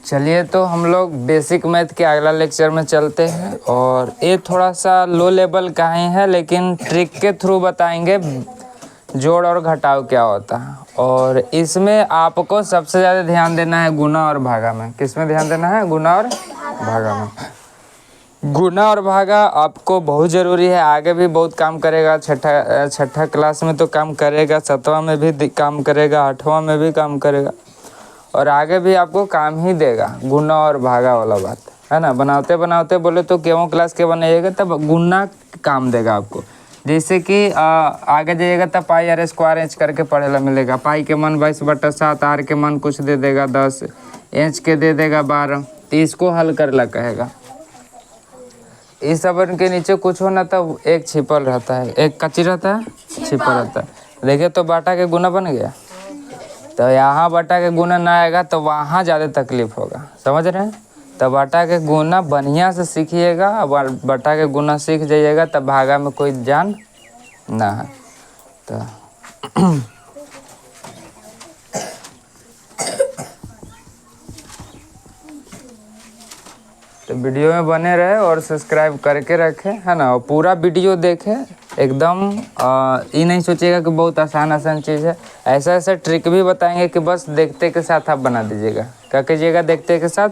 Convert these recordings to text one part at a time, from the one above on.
चलिए तो हम लोग बेसिक मैथ के अगला लेक्चर में चलते हैं। और ये थोड़ा सा लो लेवल का ही है, लेकिन ट्रिक के थ्रू बताएंगे जोड़ और घटाव क्या होता है। और इसमें आपको सबसे ज़्यादा ध्यान देना है गुणा और भागा में। किस में ध्यान देना है? गुणा और भागा में। गुणा और भागा आपको बहुत ज़रूरी है, आगे भी बहुत काम करेगा। छठा क्लास में तो काम करेगा, 7वां में भी काम करेगा, 8वां में भी काम करेगा, और आगे भी आपको काम ही देगा गुणा और भागा वाला बात, है ना। बनाते बनाते बोले तो केवों क्लास के बनाइएगा तब गुणा काम देगा आपको। जैसे कि आगे जाइएगा तब पाई आर स्क्वायर एच करके पढ़ेला मिलेगा। पाई के मान 22/7, आर के मान कुछ दे देगा 10, एच के दे देगा 12, तो इसको हल करला कहेगा। इस सब के नीचे कुछ होना तब एक छिपल रहता है, एक कच्ची रहता है, छिपल रहता है। देखिए तो बाटा के गुना बन गया। तो यहाँ बटा के गुना ना आएगा तो वहाँ ज़्यादा तकलीफ होगा, समझ रहे हैं। तो बटा के गुना बढ़िया से सीखिएगा। अब बटा के गुना सीख जाइएगा तब भागा में कोई जान ना है। तो वीडियो में बने रहे और सब्सक्राइब करके रखें, है ना। और पूरा वीडियो देखें एकदम। ये नहीं सोचिएगा कि बहुत आसान चीज़ है। ऐसा ऐसा ट्रिक भी बताएंगे कि बस देखते के साथ आप बना दीजिएगा। क्या कीजिएगा? देखते के साथ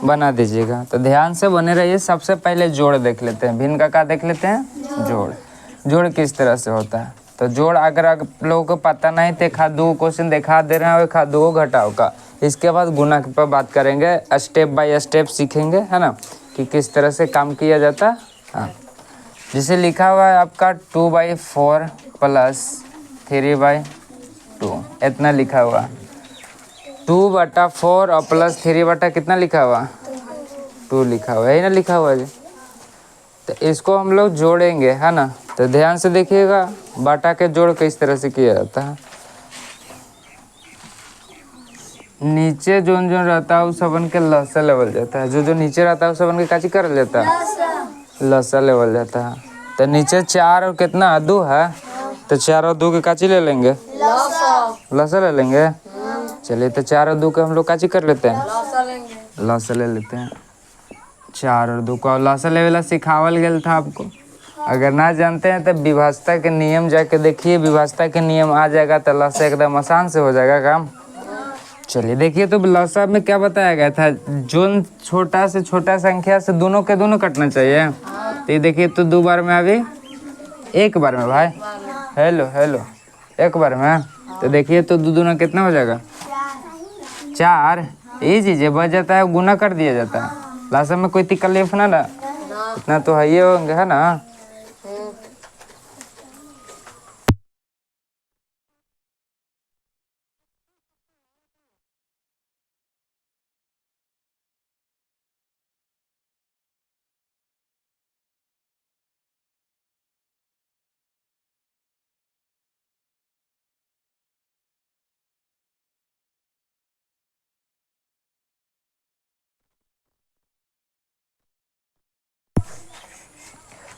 बना दीजिएगा। तो ध्यान से बने रहिए। सबसे पहले जोड़ देख लेते हैं। भिन्न का क्या देख लेते हैं? जोड़। जोड़ किस तरह से होता है? तो जोड़ अगर आप लोगों को पता नहीं तो एक आध दो क्वेश्चन दिखा दे रहे हैं, एक आध दो घटाव का। इसके बाद गुना पर बात करेंगे, स्टेप बाय स्टेप सीखेंगे, है ना, कि किस तरह से काम किया जाता है। हाँ, जिसे लिखा हुआ है आपका 2/4 प्लस 3/2, इतना लिखा हुआ। 2/4 और प्लस 3 कितना लिखा हुआ? 2 लिखा हुआ है, यही ना लिखा हुआ है। तो इसको हम लोग जोड़ेंगे, है ना। तो ध्यान से देखिएगा बाटा के जोड़ किस तरह से किया जाता है। नीचे जो रहता है उस सबन के लसा लेवल जाता है। जो नीचे रहता है उस सबन के काची कर लेता है? लसा लेवल जाता है। तो नीचे 4 और कितना 2 है, तो 4 और 2 के काची ले लेंगे? लसा ले लेंगे। चलिए तो 4 और 2 के हम लोग काची कर लेते हैं? लसा ले लेते हैं। 4 और 2 को लसा लेवल सिखावल गया था आपको। अगर ना जानते हैं तो विभाजता के नियम जाके देखिए, विभाजता के नियम आ जाएगा तो लसा एकदम आसान से हो जाएगा काम। चलिए देखिए तो लसा में क्या बताया गया था? जो छोटा से छोटा संख्या से दोनों के दोनों कटना चाहिए। तो ये देखिए तो 2 बार में अभी एक बार में भाई, हेलो एक बार में। तो देखिए तो 2 दूना कितना हो जाएगा? 4। ये चीज़ें बच जाता है, गुना कर दिया जाता है। लसा में कोई तकलीफ ना इतना तो है ही होंगे, है ना।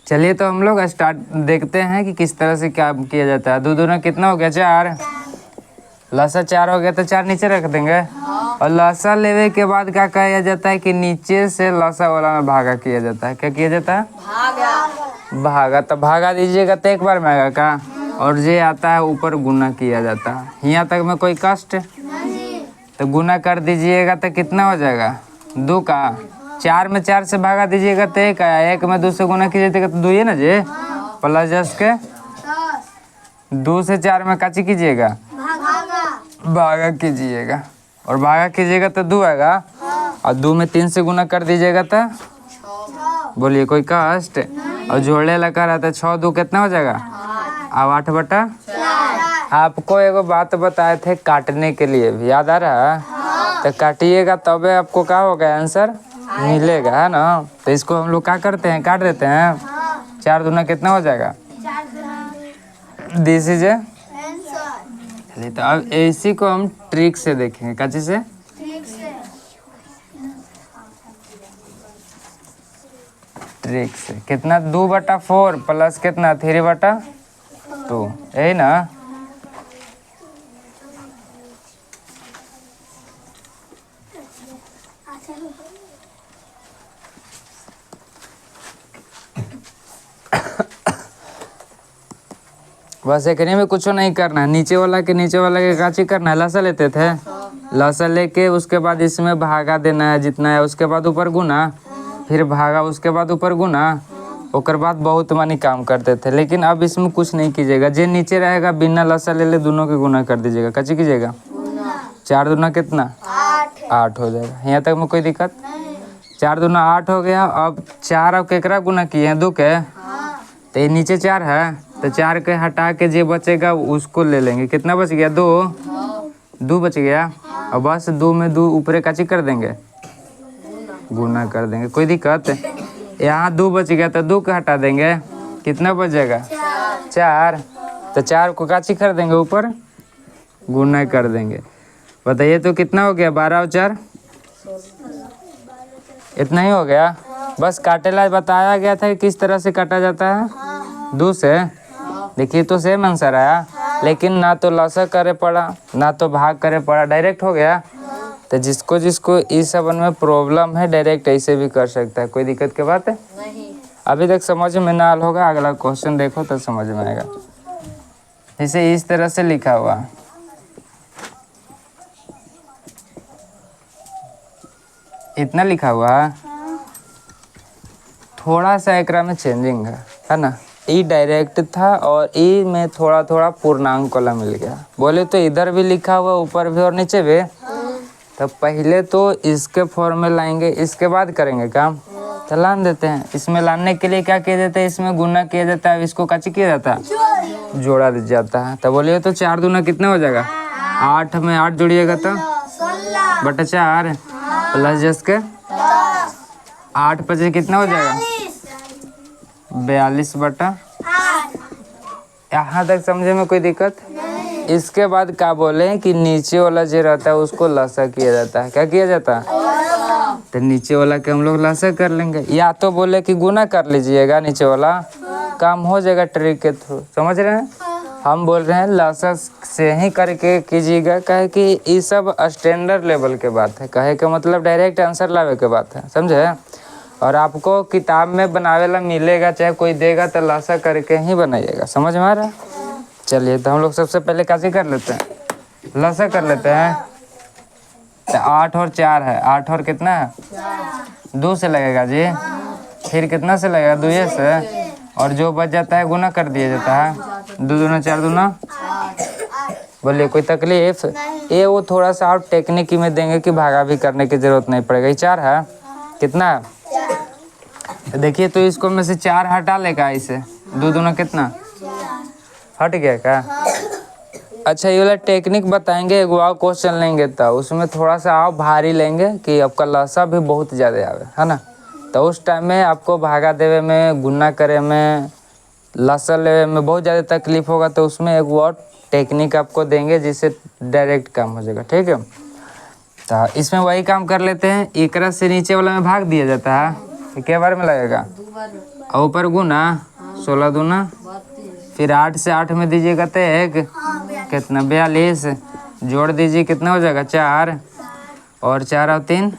चलिए तो हम लोग स्टार्ट देखते हैं कि किस तरह से क्या किया जाता है। 2 दूना कितना हो गया? 4। लसा 4 हो गया तो 4 नीचे रख देंगे। और लसा लेवे के बाद क्या किया जाता है कि नीचे से लसा वाला में भागा किया जाता है। क्या किया जाता है? भागा। तो भागा दीजिएगा तो एक बार में आएगा का। और ये आता है ऊपर गुना किया जाता है। यहाँ तक में कोई कष्ट? तो गुना कर दीजिएगा तो कितना हो जाएगा? 2 का। 4 में 4 से भागा दीजिएगा तो 1 आया। 1 में 2 से गुना कीजिएगा तो 2 ही ना जी। प्लस 10 के 2 से 4 में काची कीजिएगा? भागा कीजिएगा। और भागा कीजिएगा तो 2 आएगा। और 2 में 3 से गुना कर दीजिएगा तो बोलिए कोई कष्ट? और जोड़ने लगा रहता है 6 2 कितना हो जाएगा? अब 8/4। आपको एगो बात बताए थे काटने के लिए भी, याद आ रहा है? तो काटिएगा तबे आपको क्या होगा? आंसर मिलेगा, है ना। तो इसको हम लोग क्या करते हैं? काट देते हैं। 4 दूना कितना हो जाएगा? This is. चलिए तो अब इसी को हम ट्रिक से देखेंगे। क्या चीज से? ट्रिक से। कितना? 2/4 प्लस कितना? 3/2, यही ना। बस एकने में कुछ नहीं करना है, नीचे वाला के काची करना है, लसा लेते थे, लसा लेके उसके बाद इसमें भागा देना है जितना है, उसके बाद ऊपर गुना, फिर भागा, उसके बाद ऊपर गुना, ओकर बाद बहुत मानी काम करते थे। लेकिन अब इसमें कुछ नहीं कीजिएगा, जे नीचे रहेगा बिना लसा ले दोनों के गुना कर दीजिएगा, कची कीजिएगा, 4 दूना कितना, 8 हो जाएगा। यहाँ तक में कोई दिक्कत, 4 दूना 8 हो गया। अब 4 अब केकरा गुना किए हैं, 2 के, तो ये नीचे 4 है, तो 4 के हटा के जो बचेगा उसको ले लेंगे। कितना बच गया, 2 बच गया। और बस 2 में 2 ऊपरे काची कर देंगे, गुना कर देंगे, कोई दिक्कत। यहाँ 2 बच गया तो 2 का हटा देंगे, कितना बचेगा, 4, तो 4 को काची कर देंगे, ऊपर गुना कर देंगे। बताइए तो कितना हो गया, 12 और 4, इतना ही हो गया। बस काटेला बताया गया था कि किस तरह से काटा जाता है, 2 से। देखिए तो सेम आंसर आया, लेकिन ना तो लसा करे पड़ा ना तो भाग करे पड़ा, डायरेक्ट हो गया। तो जिसको जिसको इस सब में प्रॉब्लम है डायरेक्ट ऐसे भी कर सकता है, कोई दिक्कत की बात है नहीं। अभी तक समझ में ना आल होगा, अगला क्वेश्चन देखो तो समझ में आएगा। इसे इस तरह से लिखा हुआ, इतना लिखा हुआ, थोड़ा सा एकरा में चेंजिंग है ना। ई डायरेक्ट था और ई में थोड़ा थोड़ा पूर्णांक वाला मिल गया। बोले तो इधर भी लिखा हुआ, ऊपर भी और नीचे भी। तो पहले तो इसके फॉर्म में लाएंगे, इसके बाद करेंगे काम। तो लान देते हैं, इसमें लाने के लिए क्या किया जाता है, इसमें गुना किया जाता है, इसको काची किया जाता है, जोड़ा दिया जाता है। तो बोलिए तो 4 दूना कितना हो जाएगा, 8 में 8 जोड़िएगा तो बटा 4 प्लस 10 के 8 पचे कितना हो जाएगा, 42 बटा। यहाँ तक समझे में कोई दिक्कत। इसके बाद क्या बोले कि नीचे वाला जो रहता है उसको लसा किया जाता है, क्या किया जाता है, तो नीचे वाला के हम लोग लसा कर लेंगे। या तो बोले कि गुना कर लीजिएगा, नीचे वाला काम हो जाएगा ट्रिक के थ्रू, समझ रहे हैं। हम बोल रहे हैं लसा से ही करके कीजिएगा, कहे कि ये सब स्टैंडर्ड लेवल के बात है, कहे के मतलब डायरेक्ट आंसर लावे के बात है, समझे। और आपको किताब में बनावेला मिलेगा, चाहे कोई देगा तो लसा करके ही बनाइएगा, समझ में आ रहा है। चलिए तो हम लोग सबसे पहले कैसे कर लेते हैं, लसा कर लेते हैं। तो 8 और 4 है, 8 और कितना है, 2 से लगेगा जी, फिर कितना से लगेगा, 2 से, और जो बच जाता है गुना कर दिया जाता है, 2 दूना 4 दूना। बोलिए कोई तकलीफ, ये वो थोड़ा सा आप टेक्निक में देंगे कि भागा भी करने की जरूरत नहीं पड़ेगा। ये 4 है, कितना है, देखिए तो इसको में से 4 हटा लेगा, इसे 2 दूना कितना, हट गया क्या। अच्छा ये वाला टेक्निक बताएंगे, एक और क्वेश्चन लेंगे तो उसमें थोड़ा सा आप भारी लेंगे कि आपका लसा भी बहुत ज़्यादा आवे, है ना। तो उस टाइम में आपको भागा देवे में, गुना करे में, लसा लेवे में बहुत ज़्यादा तकलीफ होगा। तो उसमें एक और टेक्निक आपको देंगे जिससे डायरेक्ट काम हो जाएगा, ठीक है। तो इसमें वही काम कर लेते हैं, एक से नीचे वाला में भाग दिया जाता है, तो क्या बार में लगेगा, और ऊपर गुना 16 दूना, फिर 8 से 8 में दीजिएगा तो 1, कितना 42, जोड़ दीजिए कितना हो जाएगा, 4, और 4 और 3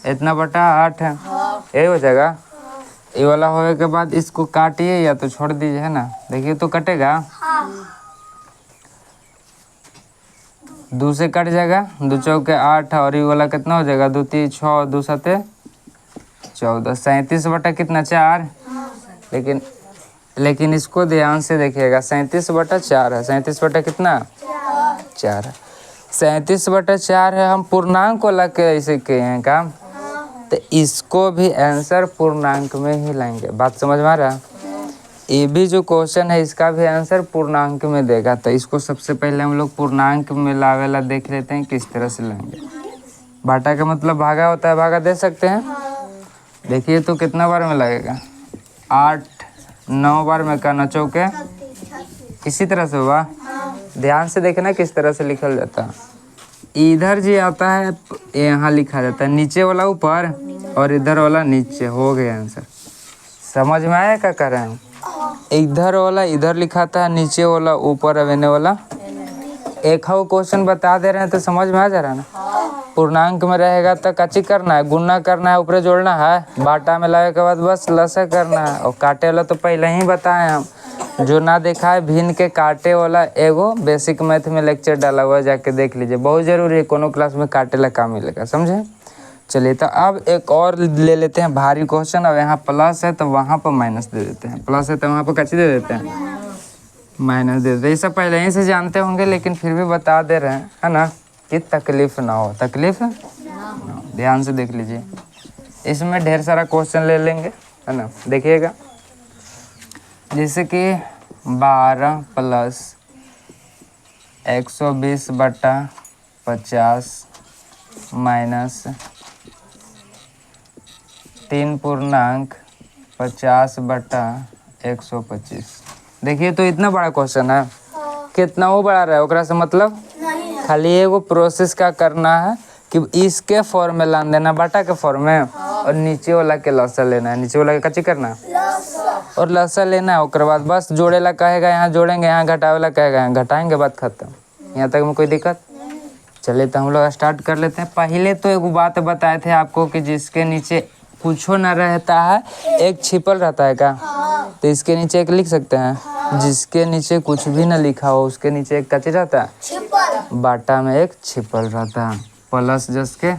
इतना बटा 8, यही हो जाएगा। ये वाला होने के बाद इसको काटिए या तो छोड़ दीजिए, है ना। देखिए तो कटेगा, 2 से कट जाएगा, 2 चौके 8, और ये वाला कितना हो जाएगा, 2 3 6, 2 7 14, 37 बटा कितना 4। लेकिन इसको ध्यान से देखिएगा, 37 बटा 4 है, 37 बटा कितना 4 है, 37 बटा 4 है। हम पूर्णांक को लग के ऐसे किए हैं काम, तो इसको भी आंसर पूर्णांक में ही लाएंगे, बात समझ में आ रहा है। ये भी जो क्वेश्चन है इसका भी आंसर पूर्णांक में देगा। तो इसको सबसे पहले हम लोग पूर्णांक में लावेला देख लेते हैं किस तरह से लाएंगे। बाटा का मतलब भागा होता है, भागा दे सकते हैं। देखिए तो कितना बार में लगेगा, 8 9 बार में का 9 चौके, इसी तरह से हुआ। ध्यान से देखना किस तरह से लिखल जाता है। इधर जी आता है, यहाँ लिखा जाता है नीचे वाला ऊपर और इधर वाला नीचे, हो गया आंसर। समझ में आया क्या कर रहे हैं, इधर वाला इधर लिखाता है, नीचे वाला ऊपर, रहने वाला एक है। क्वेश्चन बता दे रहे हैं तो समझ में आ जा रहा है ना। पूर्णांक में रहेगा तो कच्ची करना है, गुना करना है, ऊपर जोड़ना है, बाटा में लाने के बाद बस लसा करना है। और काटे वाला तो पहले ही बताए हम जो ना देखा है भिन्न के काटे वाला एगो बेसिक मैथ में लेक्चर डाला हुआ है, जाके देख लीजिए, बहुत ज़रूरी है, कोनो क्लास में काटे ला काम मिलेगा, समझे। चलिए तो अब एक और ले लेते हैं भारी क्वेश्चन। अब यहाँ प्लस है तो वहाँ पर माइनस दे देते हैं, प्लस है तो वहाँ पर कैसे दे देते हैं, माइनस दे देते हैं। ये सब पहले ही से जानते होंगे लेकिन फिर भी बता दे रहे हैं, है ना, कि तकलीफ ना हो, तकलीफ ध्यान से देख लीजिए। इसमें ढेर सारा क्वेश्चन ले लेंगे, है ना, देखिएगा। जैसे कि 12 प्लस 120/50 माइनस 3.50/125। देखिए तो इतना बड़ा क्वेश्चन है, कितना वो बड़ा रहा है ओकरा से मतलब, खाली एगो प्रोसेस का करना है कि इसके फॉर्म में लान देना बटा के फॉर्म में, और नीचे वाला के लसा लेना है, नीचे वाला के कच्ची करना है और लसा लेना है। उसके बाद बस जोड़ेला कहेगा यहाँ जोड़ेंगे, यहाँ घटावेला कहेगा यहाँ घटाएंगे, बात खत्म। यहाँ तक में कोई दिक्कत। चलिए तो हम लोग स्टार्ट कर लेते हैं। पहले तो एक बात बताए थे आपको कि जिसके नीचे कुछ ना रहता है एक छिपल रहता है का, तो इसके नीचे एक लिख सकते हैं। जिसके नीचे कुछ भी ना लिखा हो उसके नीचे एक कच्ची रहता है, बाटा में एक छिपल रहता है। प्लस जस के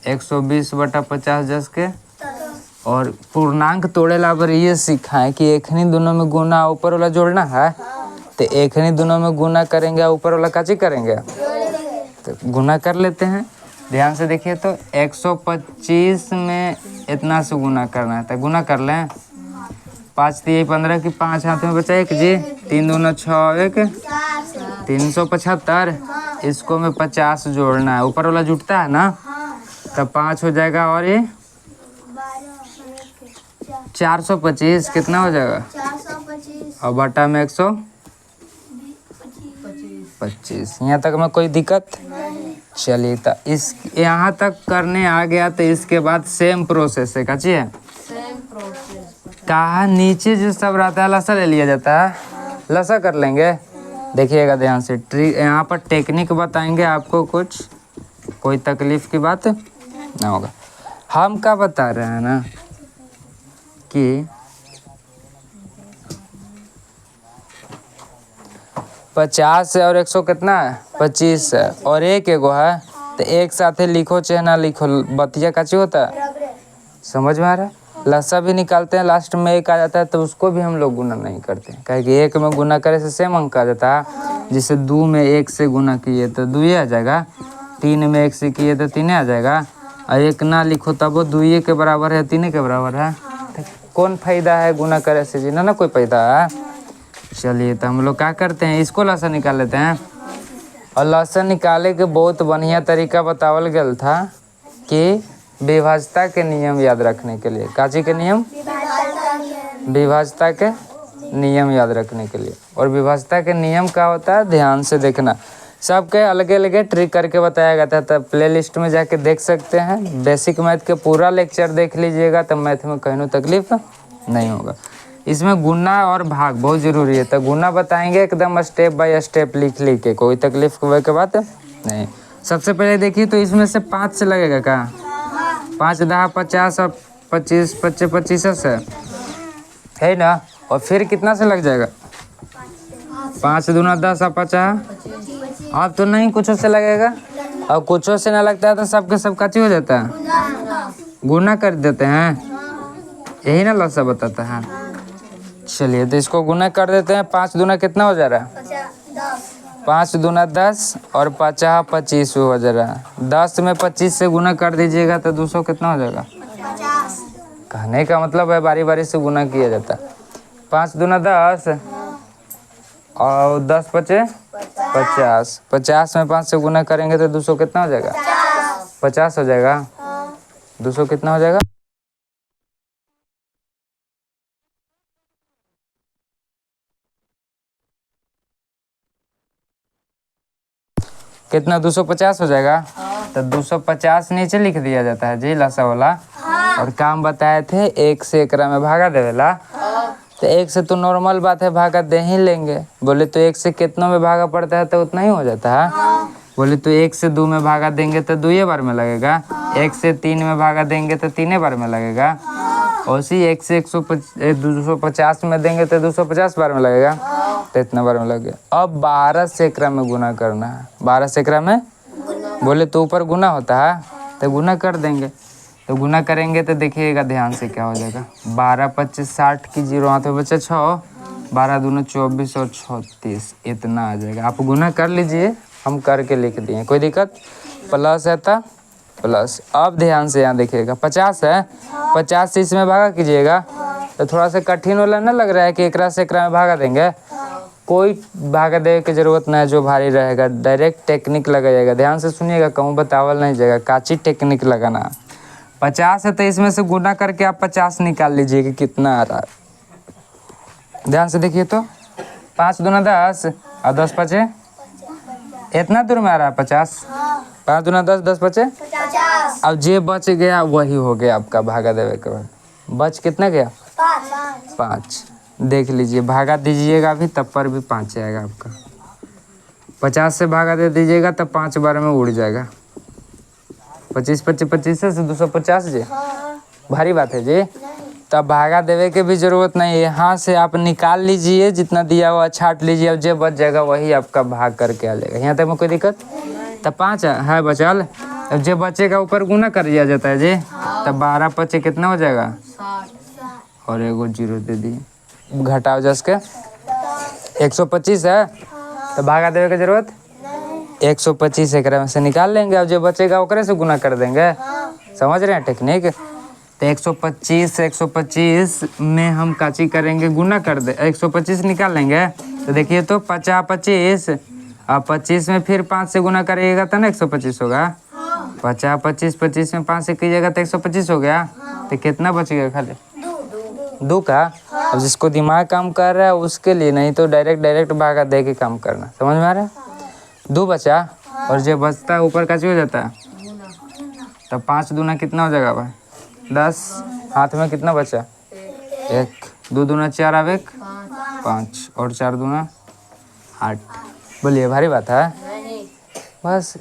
120/50 जस के, और पूर्णांक तोड़े ला पर ये सीखा है कि एकनी दोनों में गुना ऊपर वाला जोड़ना है, तो एकनी दोनों में गुना करेंगे ऊपर वाला काची करेंगे, तो गुना कर लेते हैं। ध्यान से देखिए तो 125 में इतना से गुना करना है, तो गुना कर लें। 5 3 15 की 5 हाथ में बचा एक जी, 3 दूना 6 1 375। इसको में 50 जोड़ना है, ऊपर वाला जुटता है ना, तब 5 हो जाएगा और ये 425 कितना हो जाएगा, और बटा में 125। यहाँ तक में कोई दिक्कत। चलिए तो इस यहाँ तक करने आ गया तो इसके बाद सेम प्रोसेस है, कच्ची है कहा नीचे जो सब रहता है लसा ले लिया जाता है, लसा कर लेंगे। देखिएगा ध्यान से, यहाँ पर टेक्निक बताएंगे आपको, कुछ कोई तकलीफ की बात ना होगा। हम क्या बता रहे हैं ना कि 50 है और 100 कितना है 25 है, और एक एगो है, तो एक साथ लिखो चाहे ना लिखो, बतिया काची होता है, समझ में आ रहा है। लसा भी निकालते हैं, लास्ट में एक आ जाता है तो उसको भी हम लोग गुना नहीं करते हैं, कहे कि एक में गुना करे से सेम अंक आ जाता है। जैसे 2 में 1 से गुना किए तो 2 आ जाएगा, 3 में 1 से किए तो 3 आ जाएगा, और एक ना लिखो तब वो 2 के बराबर है, 3 के बराबर है। कौन फायदा है गुना करे से जी, ना कोई फायदा है। चलिए तो हम लोग क्या करते हैं, इसको लसा निकाल लेते हैं। और लसा निकाले के बहुत बढ़िया तरीका बतावल गया था कि विभाज्यता के नियम याद रखने के लिए, काची के नियम, विभाज्यता के नियम याद रखने के लिए। और विभाज्यता के नियम क्या होता है ध्यान से देखना, सबके अलग अलग ट्रिक करके बताया गया था, तब प्ले लिस्ट में जाके देख सकते हैं। बेसिक मैथ के पूरा लेक्चर देख लीजिएगा तो मैथ में कहीं तकलीफ नहीं होगा। इसमें गुना और भाग बहुत ज़रूरी है, तो गुना बताएंगे एकदम स्टेप बाय स्टेप लिख के, कोई तकलीफ की बात नहीं। सबसे पहले देखिए तो इसमें से 5 से लगेगा का, 5 10 50 और 25 25 25 से है ना, और फिर कितना से लग जाएगा, 5 दूना 10 और 50। अब तो नहीं कुछ से लगेगा, और कुछ से ना लगता है तो सबके सब काची हो जाता है, गुना कर देते हैं, यही ना लसा बताता है। चलिए तो इसको गुना कर देते हैं। 5 दूना कितना हो जा रहा है, 5 दूना 10 और 50 25 हो जा रहा है। 10 में 25 से गुना कर दीजिएगा तो 200 कितना हो जाएगा, कहने का मतलब है बारी बारी से गुना किया जाता है। 5 दूना 10 और 10 पचे 50, 50 में 5 से गुना करेंगे तो 200 कितना हो जाएगा, 50 हो जाएगा। 200 कितना हो जाएगा, कितना 250 हो जाएगा। तो 250 नीचे लिख दिया जाता है जी लसा वाला। और काम बताए थे 1 से एकरा में भागा देवेला, तो 1 से तो नॉर्मल बात है भागा दे ही लेंगे। बोले तो 1 से कितनों में भागा पड़ता है तो उतना ही हो जाता है। बोले तो 1 से 2 में भागा देंगे तो 2 बार में लगेगा, 1 से 3 में भागा देंगे तो 3 बार में लगेगा, उसी 1 से 250 में देंगे तो 250 बार में लगेगा, तो इतना बार में लग गया। अब 12 सैकड़ा में गुना करना है। 12 सैकड़ा में बोले तो ऊपर गुना होता है, तो गुना कर देंगे। तो गुना करेंगे तो देखिएगा ध्यान से क्या हो जाएगा। 12 25 60 की 0 हाथ में बचा 6, 12 दूनी 24 और 36, इतना आ जाएगा। आप गुना कर लीजिए, हम करके लिख दिए, कोई दिक्कत। प्लस है तो प्लस। अब ध्यान से यहाँ देखिएगा 50 है, 50 से इसमें भागा कीजिएगा तो थोड़ा सा कठिन वाला ना लग रहा है कि एक सैकड़ा में भागा देंगे। कोई भागा देने की जरूरत नहीं है, जो भारी रहेगा डायरेक्ट टेक्निक लगाइएगा। ध्यान से सुनिएगा, कहूँ बतावल नहीं जाएगा, काची टेक्निक लगाना। 50 है तो इसमें से गुना करके आप 50 निकाल लीजिए कि कितना आ रहा है। ध्यान से देखिए तो 5 दूना 10 और 10 पचे, इतना दूर में आ रहा है 50। 5 दूना 10, 10 पचे 50। अब जे बच गया वही हो गया आपका भागा देवे के बाद। बच कितना गया? 5। देख लीजिए, भागा दीजिएगा अभी तब पर भी 5 आएगा आपका। 50 से भागा दे दीजिएगा तब 5 बार में उड़ जाएगा। 25 25 25 से 250 जी, भारी बात है जी। तब भागा देवे के भी जरूरत नहीं है, यहाँ से आप निकाल लीजिए, जितना दिया हुआ छाट लीजिए। अब जो बच जाएगा वही आपका भाग करके आ जाएगा। यहाँ तक में कोई दिक्कत? तब 5 है बचल। अब जो बचेगा ऊपर गुना कर दिया जाता है जी। तब 12 पचे कितना हो जाएगा? और एगो 0 दे दिए, घटाओ जस के 125 है तो भागा देवे की जरूरत 125 एकरा में से निकाल लेंगे। अब जो बचेगा ओकरे से गुना कर देंगे। समझ रहे हैं टेक्निक? तो 125 में हम काची करेंगे, गुना कर दे। 125 निकाल लेंगे तो देखिए तो 50 25, अब 25 में फिर 5 से गुना करिएगा तो ना 125 होगा। 50 25 25 में 5 से कीजिएगा तो 125 हो गया। तो कितना बच गया? खाली 2 का। अब जिसको दिमाग काम कर रहा है उसके लिए, नहीं तो डायरेक्ट भागा दे के काम करना। समझ में आ रहा है? 2 बचा और जो बचता है ऊपर का हो जाता है। तब 5 दूना कितना हो जाएगा भाई? 10। हाथ में कितना बचा? 1। 2 दूना 4 अब 1 5 और 4 दूना 8। बोलिए, भारी बात है? बस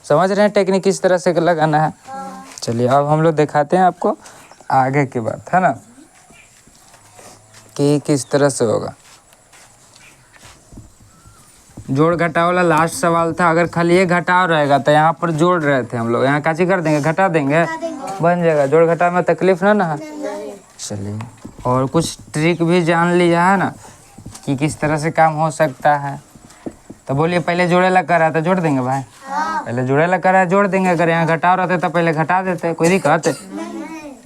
समझ रहे हैं टेक्निक किस तरह से लगाना है। चलिए अब हम लोग दिखाते हैं आपको आगे की बात, है ना, कि किस तरह से होगा। जोड़ घटाव वाला लास्ट सवाल था। अगर खाली ये घटाव रहेगा तो यहाँ पर जोड़ रहे थे हम लोग, यहाँ काची कर देंगे, घटा देंगे, बन जाएगा। जोड़ घटाव में तकलीफ ना है। चलिए, और कुछ ट्रिक भी जान लिया है ना कि किस तरह से काम हो सकता है। तो बोलिए, पहले जोड़े ला कर रहा था, जोड़ देंगे भाई? पहले जोड़े ला कर रहा है, जोड़ देंगे। अगर यहाँ घटाव रहते तो पहले घटा देते, कोई दिक्कत?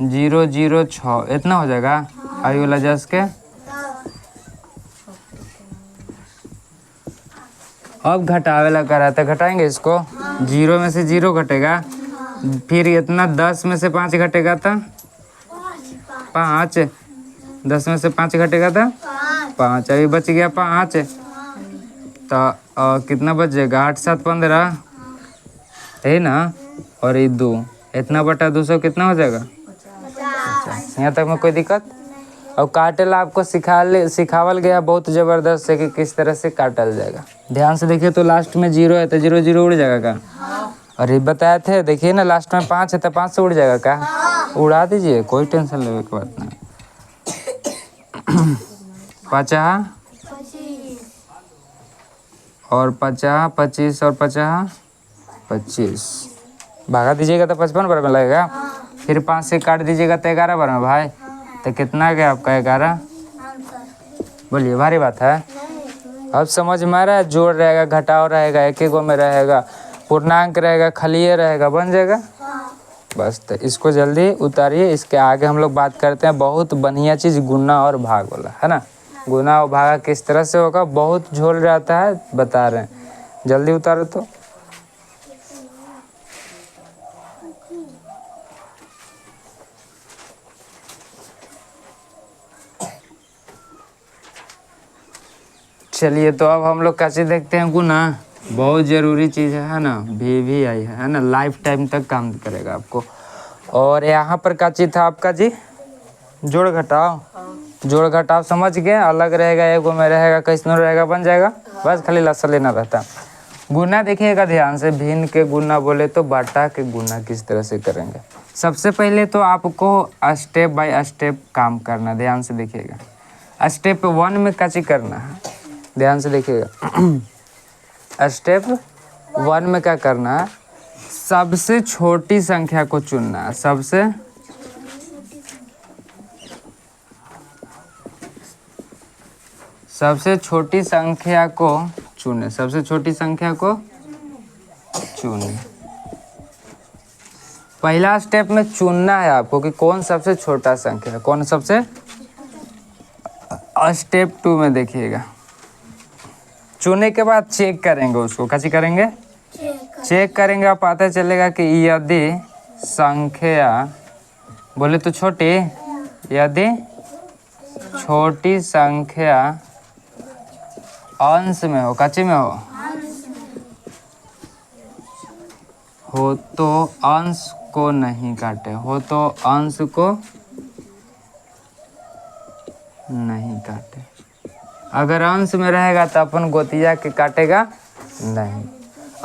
0 0 6 इतना हो जाएगा। आई वाला जस के अब घटावे ला कर रहा था, घटाएंगे इसको। 0 में से 0 घटेगा, फिर इतना 10 में से 5 घटेगा था 5, 10 में से 5 घटेगा था 5। अभी बच गया 5, तो कितना बच जाएगा? 8 7 15 है ना, और ये 2, इतना बटा 200 कितना हो जाएगा? 50। यहाँ तक में कोई दिक्कत? और काटेला आपको सिखावल गया बहुत ज़बरदस्त से कि किस तरह से काटल जाएगा। ध्यान से देखिए तो लास्ट में 0 है तो 0 0 उड़ जाएगा का? और ये बताए थे, देखिए ना, लास्ट में 5 है तो 5 से उड़ जाएगा का? उड़ा दीजिए, कोई टेंशन लेने की बात नहीं। 50 और 50 25 और 50 25 भागा दीजिएगा तो 55 बार में लगेगा। फिर 5 से काट दीजिएगा तो 11 बार में भाई। तो कितना गया आपका? 11। बोलिए, भारी बात है? अब समझ में आ रहा है? जोड़ रहेगा, घटाव रहेगा, एक एक गो में रहेगा, पूर्णांक रहेगा, खलिए रहेगा, बन जाएगा बस। तो इसको जल्दी उतारिए। इसके आगे हम लोग बात करते हैं बहुत बढ़िया चीज़, गुना और भाग वाला, है ना। गुना और भागा किस तरह से होगा, बहुत झोल रहता है, बता रहे हैं। जल्दी उतारो तो। चलिए, तो अब हम लोग कैसे देखते हैं गुना। बहुत ज़रूरी चीज़ है ना, भी आई है ना, लाइफ टाइम तक काम करेगा आपको। और यहाँ पर का चीज़ था आपका जी? जोड़ घटाव। जोड़ घटाव समझ गए? अलग रहेगा, एगो में रहेगा, कैसनो रहेगा, बन जाएगा, बस खाली लस्सा लेना रहता। गुना देखिएगा ध्यान से, भिन्न के गुना बोले तो बटा के गुना किस तरह से करेंगे। सबसे पहले तो आपको स्टेप बाय स्टेप काम करना, ध्यान से देखिएगा। स्टेप 1 में कैसे करना है, ध्यान से देखिएगा। स्टेप 1 में क्या करना है, सबसे छोटी संख्या को चुनना है। सबसे छोटी संख्या को चुने, सबसे छोटी संख्या को चुने। पहला स्टेप में चुनना है आपको कि कौन सबसे छोटा संख्या है, कौन सबसे। स्टेप 2 में देखिएगा, चुनने के बाद चेक करेंगे उसको, कैसे करेंगे, चेक करेंगे। आप पता चलेगा कि यदि संख्या बोले तो छोटी, यदि छोटी संख्या अंश में हो, कच्चे में हो तो अंश को नहीं काटे, हो तो अंश को नहीं काटे। अगर अंश में रहेगा तो अपन गोतिया के काटेगा नहीं,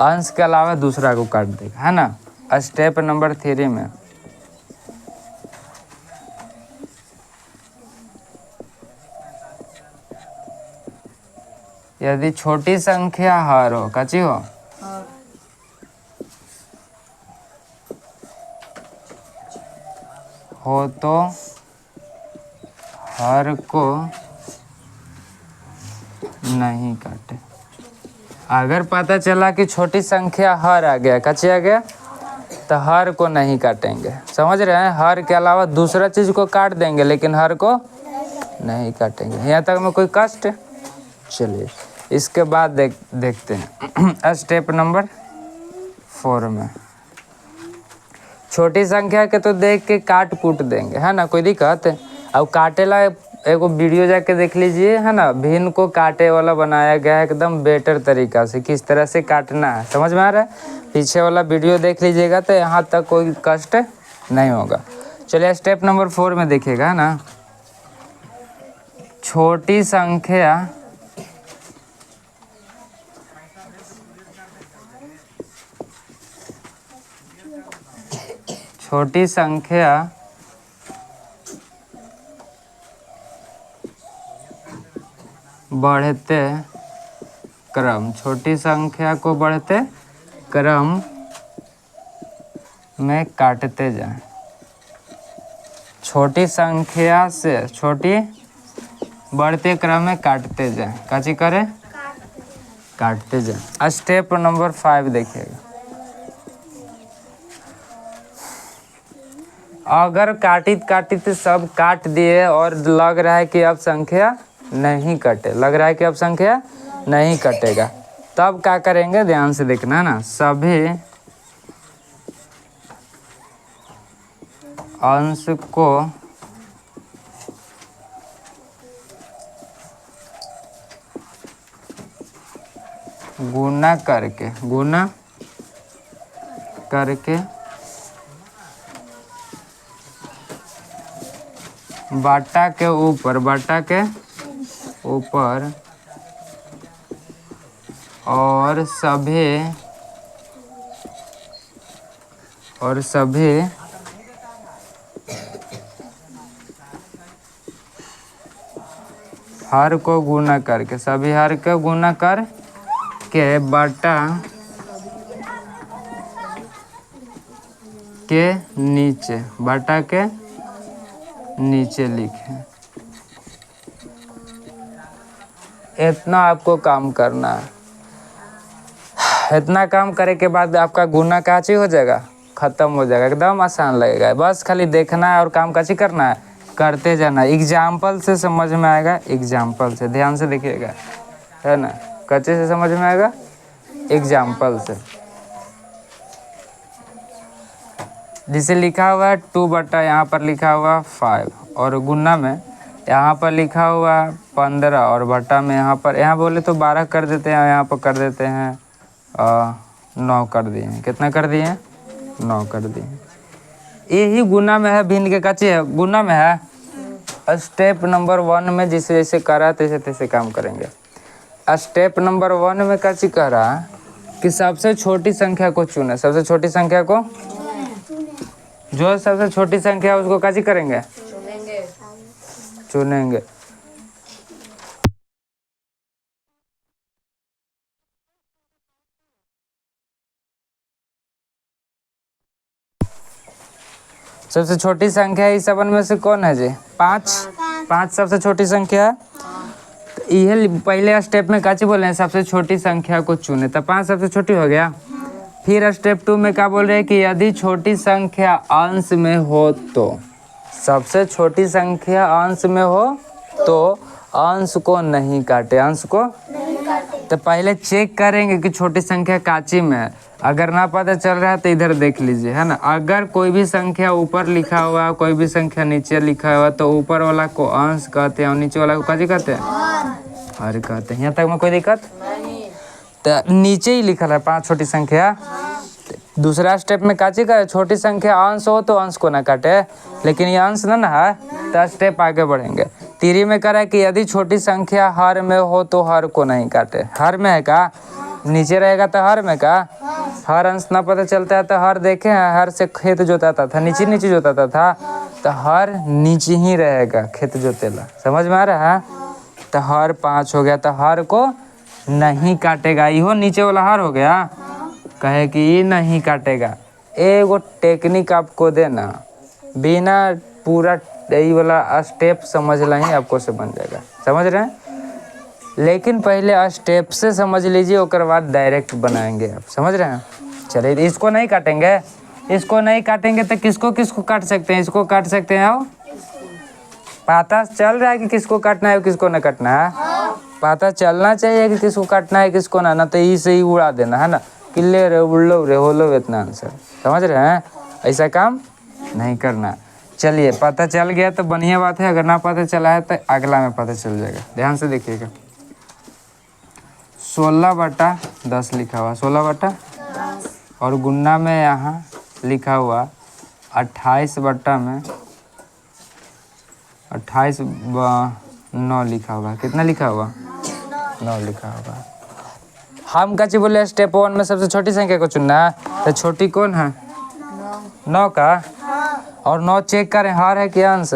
अंश के अलावा दूसरा को काट देगा, है ना। स्टेप नंबर 3 में यदि छोटी संख्या हर हो, कच्ची हो तो हर को नहीं काटे। अगर पता चला कि छोटी संख्या हर आ गया, कच्ची आ गया, तो हर को नहीं काटेंगे, समझ रहे हैं। हर के अलावा दूसरा चीज को काट देंगे लेकिन हर को नहीं काटेंगे। यहाँ तक में कोई कष्ट। चलिए इसके बाद देखते हैं स्टेप नंबर 4 में। छोटी संख्या के तो देख के काट कूट देंगे, है ना, कोई दिक्कत। अब काटेला एगो वीडियो जाके देख लीजिए, है ना, भिन्न को काटे वाला बनाया गया है एकदम बेटर तरीका से, किस तरह से काटना है, समझ में आ रहा है। पीछे वाला वीडियो देख लीजिएगा तो यहाँ तक कोई कष्ट नहीं होगा। चलिए स्टेप नंबर 4 में देखिएगा, है ना। छोटी संख्या बढ़ते क्रम, छोटी संख्या को बढ़ते क्रम में काटते जाएं। छोटी संख्या से छोटी बढ़ते क्रम में काटते जाएं, कैसे करें, काटते जाएं। स्टेप नंबर 5 देखिएगा। अगर काटित सब काट दिए और लग रहा है कि अब संख्या नहीं कटे, लग रहा है कि अब संख्या नहीं कटेगा, तब क्या करेंगे, ध्यान से देखना है ना। सभी अंश को गुना करके बटा के ऊपर और सभी हर को गुना करके, सभी हर को गुना कर के बटा के नीचे लिखें। इतना आपको काम करना है। इतना काम करे के बाद आपका गुना काची हो जाएगा, खत्म हो जाएगा, एकदम आसान लगेगा। बस खाली देखना है और काम काची करना है, करते जाना। एग्जाम्पल से समझ में आएगा, एग्जाम्पल से, ध्यान से देखिएगा, है ना। कच्चे से समझ में आएगा, एग्जाम्पल से। जिसे लिखा हुआ है 2 बटा यहाँ पर लिखा हुआ 5 और गुना में यहाँ पर लिखा हुआ 15 और बटा में यहाँ बोले तो 12 कर देते हैं, यहाँ पर कर देते हैं 9 कर दिए हैं। कितना कर दिए हैं, 9 कर दिए हैं। यही गुना में है, भिन्न के कच्चे है, गुना में है। स्टेप नंबर 1 में जिसे जैसे करा तैसे तैसे काम करेंगे। स्टेप नंबर 1 में कच्ची करा कि सबसे छोटी संख्या को चुने, सबसे छोटी संख्या को, जो सबसे छोटी संख्या उसको कैसे करेंगे, चुनेंगे। सबसे छोटी संख्या इस सबन में से कौन है जी, 5। 5 सबसे छोटी संख्या है। तो ये पहले स्टेप में काची बोल रहे हैं, सबसे छोटी संख्या को चुने, तो 5 सबसे छोटी हो गया। फिर स्टेप 2 में क्या बोल रहे हैं कि यदि छोटी संख्या अंश में हो तो, सबसे छोटी संख्या अंश में हो तो अंश को नहीं काटे, अंश को तो पहले चेक करेंगे कि छोटी संख्या काची में है। अगर ना पता चल रहा है तो इधर देख लीजिए, है ना। अगर कोई भी संख्या ऊपर लिखा हुआ है, कोई भी संख्या नीचे लिखा हुआ है, तो ऊपर वाला को अंश कहते हैं और नीचे वाला को काजी कहते हैं, हर कहते हैं। यहाँ तक में कोई दिक्कत नहीं। तो नीचे ही लिखा है 5 छोटी संख्या। दूसरा स्टेप में काची करे, छोटी संख्या अंश हो तो अंश को ना काटे, लेकिन ये अंश ना है तो स्टेप आगे बढ़ेंगे। 3 में करा कि यदि छोटी संख्या हर में हो तो हर को नहीं काटे। हर में है का, नीचे रहेगा तो हर में का, हर अंश ना पता चलता है तो हर देखे हैं, हर से खेत जोताता था, नीचे नीचे जोताता था, तो हर नीचे ही रहेगा खेत जोतेला, समझ में आ रहा है। तो हर 5 हो गया, तो हर को नहीं काटेगा। इहो नीचे वाला हर हो गया, कहे कि ये नहीं काटेगा। एगो टेक्निक आपको देना, बिना पूरा यही वाला स्टेप समझ लें आपको से बन जाएगा, समझ रहे हैं। लेकिन पहले स्टेप से समझ लीजिए, उसके बाद डायरेक्ट बनाएंगे आप, समझ रहे हैं। चलिए इसको नहीं काटेंगे, इसको नहीं काटेंगे तो किसको किसको काट सकते हैं, इसको काट सकते हैं। और पता चल रहा है कि किसको काटना है किसको न काटना है, पता चलना चाहिए कि किसको काटना है किसको ना तो इसे ही उड़ा देना, है ना। किले रे उड़लो रे होलो इतना आंसर, समझ रहे हैं। ऐसा काम नहीं करना। चलिए पता चल गया तो बढ़िया बात है, अगर ना पता चला है तो अगला में पता चल जाएगा। ध्यान से देखिएगा, 16/10 लिखा हुआ, 16/10 और गुन्ना में यहाँ लिखा हुआ 28/9 लिखा हुआ। कितना लिखा हुआ, 9 लिखा होगा। हम क्या बोले, स्टेप 1 में सबसे छोटी संख्या को चुनना है, तो छोटी कौन है, 9 का। और 9 चेक करें हर है कि अंश,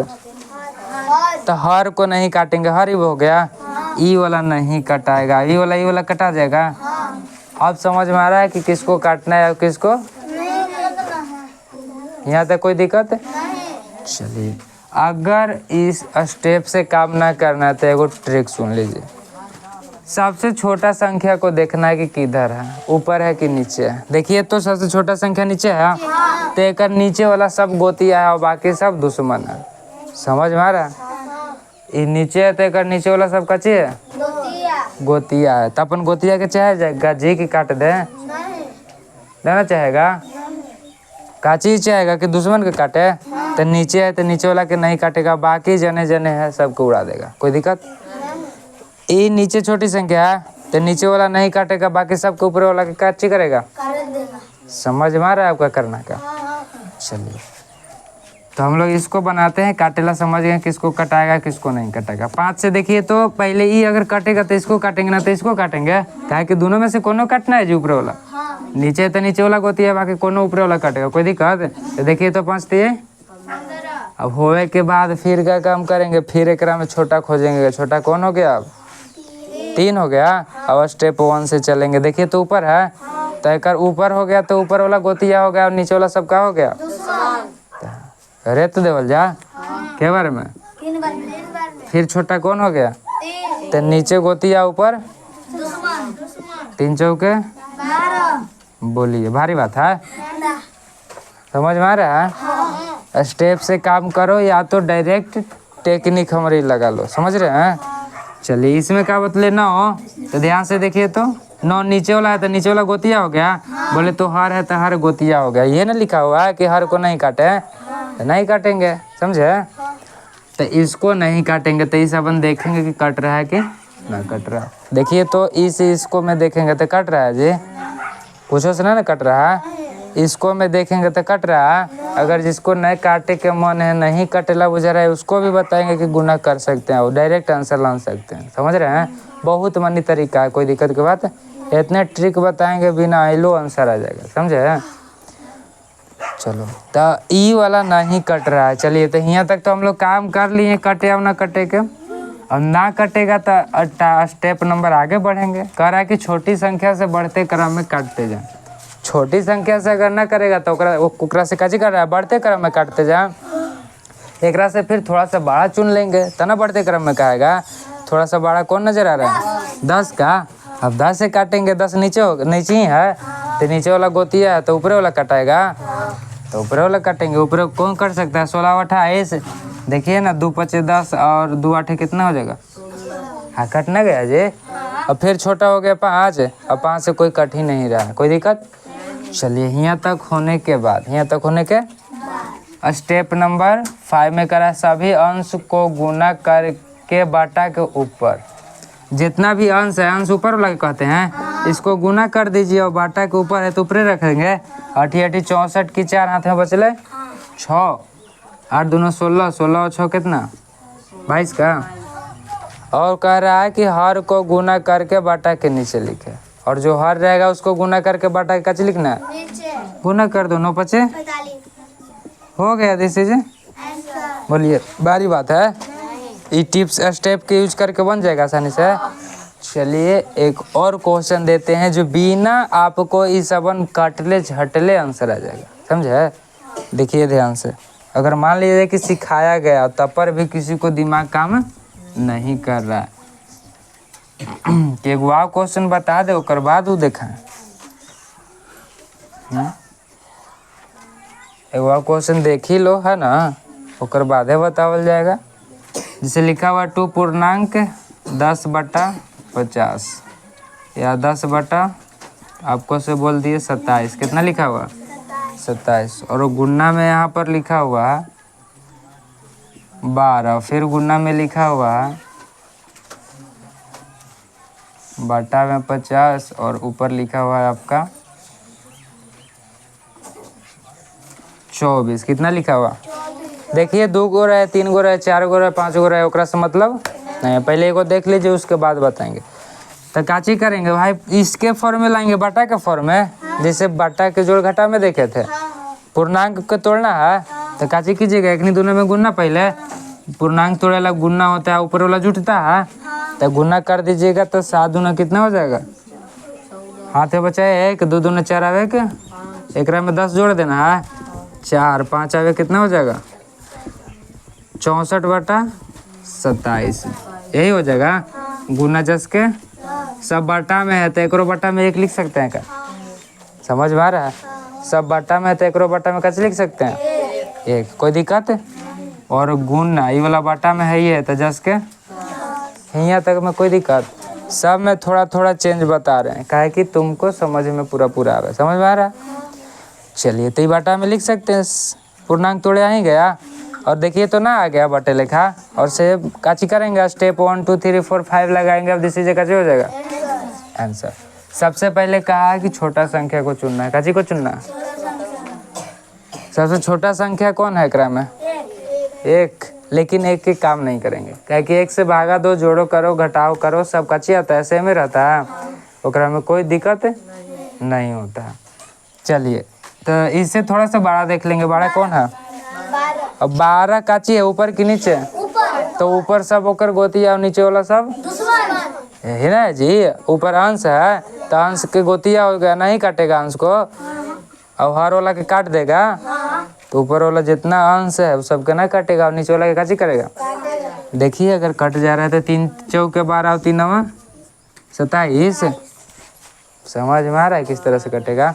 तो हर को नहीं काटेंगे, हर ही हो गया। ई वाला नहीं कटाएगा, ई वाला कटा जाएगा। अब समझ में आ रहा है कि किसको काटना है और किसको, यहाँ तक कोई दिक्कत है। चलिए अगर इस स्टेप से काम ना करना है तो एगो ट्रिक सुन लीजिए। सबसे छोटा संख्या को देखना है कि किधर है, ऊपर है कि नीचे है। देखिए तो सबसे छोटा संख्या नीचे है, तो एक नीचे वाला सब गोतिया है और बाकी सब दुश्मन है, समझ में आ रहा है। ये नीचे है तो एक नीचे वाला सब कच्ची है, गोतिया है। तो अपन गोतिया के चाहे जाएगा जी की काट दे, देना चाहेगा, काची चाहेगा कि दुश्मन के काटे। तो नीचे है तो नीचे वाला के नहीं काटेगा, बाकी जने जने है सबको उड़ा देगा, कोई दिक्कत। ये नीचे छोटी संख्या है तो नीचे वाला नहीं काटेगा, बाकी सबके ऊपर वाला के काची करेगा, समझ में आ रहा है आपका करना का। चलिए तो हम लोग इसको बनाते हैं, काटेला समझ गए किसको कटाएगा किसको नहीं कटेगा। 5 से देखिए तो पहले ये अगर कटेगा तो इसको काटेंगे, ना तो इसको काटेंगे, क्या कि दोनों में से कोनो काटना है जी, ऊपर वाला। नीचे तो नीचे वाला गोती है, बाकी कोनो ऊपर वाला काटेगा, कोई दिक्कत। तो देखिए तो 5 दिए। अब होए के बाद फिर क्या काम करेंगे, फिर एक में छोटा खोजेंगे। छोटा कौन हो गया, अब 3 हो गया। अब स्टेप 1 से चलेंगे। देखिए तो ऊपर है, तो एक ऊपर हो गया तो ऊपर वाला गोतिया हो गया और नीचे वाला सबका हो गया रेत देवल जा के बारे में। फिर छोटा कौन हो गया, तो नीचे गोतिया ऊपर 3 चौके, बोलिए भारी बात है, समझ में आ रहा है। स्टेप से काम करो या तो डायरेक्ट टेक्निक हमारी लगा लो, समझ रहे हैं। चलिए इसमें क्या बतले 9, तो ध्यान से देखिए तो 9 नीचे वाला है तो नीचे वाला गोतिया हो गया, बोले तो हर है तो हर गोतिया हो गया। ये ना लिखा हुआ है कि हर को नहीं काटे, तो नहीं काटेंगे, समझे। तो इसको नहीं काटेंगे तो इस अपन देखेंगे कि कट रहा है कि ना कट रहा है। देखिए तो इसको में देखेंगे तो कट रहा है जी, पूछो से ना कट रहा है। इसको में देखेंगे तो कट रहा है। अगर जिसको नहीं काटे के मन है, नहीं कटेला बुझा रहा है, उसको भी बताएंगे कि गुना कर सकते हैं और डायरेक्ट आंसर ला सकते हैं, समझ रहे हैं। बहुत मनी तरीका है, कोई दिक्कत की बात इतने ट्रिक बताएंगे बिना आइलो आंसर आ जाएगा, समझे। चलो तो ई वाला नहीं कट रहा है। चलिए तो यहाँ तक तो हम लोग काम कर लिए, कटे या ना कटे के। अब ना कटेगा तो स्टेप नंबर आगे बढ़ेंगे। कह रहा है कि छोटी संख्या से बढ़ते क्रम में काटते जाए। छोटी संख्या से अगर ना करेगा तो ओकरा से काची कर रहा है, बढ़ते क्रम में काटते जाए। एक से फिर थोड़ा सा बड़ा चुन लेंगे तो ना बढ़ते क्रम में कहेगा। थोड़ा सा बड़ा कौन नजर आ रहा है, 10 का। अब 10 से काटेंगे, 10 नीचे ही है तो नीचे वाला गोतिया है तो ऊपर वाला कटाएगा, तो ऊपर वाला काटेंगे। ऊपर कौन कर सकता है, 16 8 ऐसे देखिए ना, 2 5 10 और 2 8 कितना हो जाएगा। हाँ कटना गया जी। अब फिर छोटा हो गया 5, अब 5 से कोई कट ही नहीं रहा, कोई दिक्कत। चलिए यहाँ तक होने के स्टेप नंबर 5 में करा सभी अंश को गुना करके बाटा के ऊपर। जितना भी अंश है, अंश ऊपर वाला कहते हैं, इसको गुना कर दीजिए और बाटा के ऊपर है तो ऊपर रखेंगे। 8 8 64 की 4 हाथ में बचले 6, 8 दूना 16, 16 और 6 कितना 22 का। और कह रहा है कि हर को गुना करके बाटा के नीचे लिखे, और जो हर रहेगा उसको गुना करके बाटा के नीचे लिखना है। गुना कर दो, 9 5 हो गया। दिस इज, बोलिए बारी बात है। ये टिप्स स्टेप के यूज करके बन जाएगा आसानी से। चलिए एक और क्वेश्चन देते हैं जो बिना आपको इस सबन कटले झटले आंसर आ जाएगा, समझे। देखिए ध्यान से, अगर मान लीजिए कि सिखाया गया तब पर भी किसी को दिमाग काम नहीं कर रहा है कि एगो आप क्वेश्चन बता दे ओकर बाद वो देखा एगो आप क्वेश्चन देख ही लो, है ना, ओकर बादे बतावल जाएगा। जिसे लिखा हुआ 2 पूर्णांक 10/50 या 10 आपको से बोल दिए 27, कितना लिखा हुआ 27, और वो गुन्ना में यहाँ पर लिखा हुआ 12, फिर गुन्ना में लिखा हुआ बटा में 50 और ऊपर लिखा हुआ है आपका 24। कितना लिखा हुआ देखिए, 2 गो रहे, 3 गो रहे, 4 गो रहे, 5 गो रहे, ओकरा से मतलब नहीं। पहले एगो देख लीजिए उसके बाद बताएंगे। तो काची करेंगे भाई, इसके फॉर्म में लाएंगे बटा के फॉर्म में, जैसे बटा के जोड़ घटा में देखे थे। पूर्णांक को तोड़ना है तो काची कीजिएगा, एक नहीं दोनों में गुन्ना। पहले पूर्णांक तोड़े वाला गुन्ना होता है, ऊपर वाला जुटता है, तो गुन्ना कर दीजिएगा तो 7 दूना कितना हो जाएगा, हाथ में बचाए 1, 2 दूना 4 आवे के, एक में 10 जोड़ देना है, 4 5 आवे कितना हो जाएगा 64/27, यही हो जाएगा। गुना जस के सब बटा में है तो एक बटा में 1 लिख सकते हैं क्या, समझ में आ रहा है। सब बटा में है तो एक बटा में कैसे लिख सकते हैं 1, कोई दिक्कत। और गुना ये वाला बटा में है, ये तो जस के यहाँ तक में कोई दिक्कत। सब में थोड़ा थोड़ा चेंज बता रहे हैं, काहे कि तुमको समझ में पूरा आ रहा है, समझ में आ रहा है। चलिए तो ये बटा में लिख सकते हैं, पूर्णांक तोड़े आ ही गया। और देखिए तो ना आ गया बटे लिखा, और से काची करेंगे स्टेप 1 2 3 4 5 लगाएंगे। अब दिस इज कैसे हो जाएगा आंसर। सबसे पहले कहा है कि छोटा संख्या को चुनना है, काची को चुनना है। सबसे छोटा संख्या कौन है एकरा में 1, लेकिन 1 के काम नहीं करेंगे, क्या कि 1 से भागा दो, जोड़ो करो घटाओ करो, सब काची आता है, ऐसे में रहता है, ओकरा में कोई दिक्कत नहीं होता है। चलिए तो इससे थोड़ा सा बड़ा देख लेंगे, बड़ा कौन है। अब 12 काची है, ऊपर की नीचे, तो ऊपर सब ओकर गोतिया और नीचे वाला सब है ना जी। ऊपर अंश है तो अंश के गोतिया हो गया, नहीं काटेगा अंश को, और हर वाला के काट देगा, तो ऊपर वाला जितना अंश है वो सबके ना काटेगा, और नीचे वाला के काची करेगा। देखिए अगर कट जा रहा है तो 3 चौके 12 और 3 9 27, समझ में आ रहा है किस तरह से कटेगा।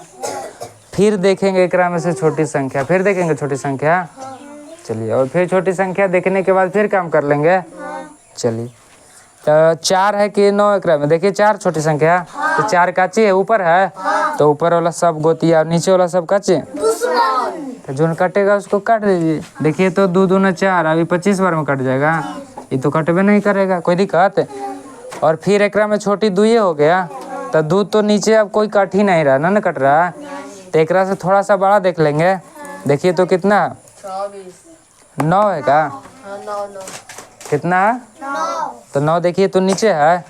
फिर देखेंगे एकरा में से छोटी संख्या, फिर देखेंगे छोटी संख्या। चलिए और फिर छोटी संख्या देखने के बाद फिर काम कर लेंगे। चलिए तो 4 है कि 9 एकरा में, देखिए 4 छोटी संख्या, तो 4 काची है, ऊपर है, तो ऊपर वाला सब गोतिया और नीचे वाला सब काची, तो जो कटेगा उसको काट दीजिए। देखिए तो 2 दूना 4, अभी 25 बार में कट जाएगा, ये तो कटबे नहीं करेगा, कोई दिक्कत। और फिर एकरा में छोटी 2 हो गया, तो 2 तो नीचे अब कोई कट ही नहीं रहा ना कट रहा, तो एकरा से थोड़ा सा बड़ा देख लेंगे। देखिए तो कितना 9 है का, कितना है तो 9, देखिए तो नीचे है,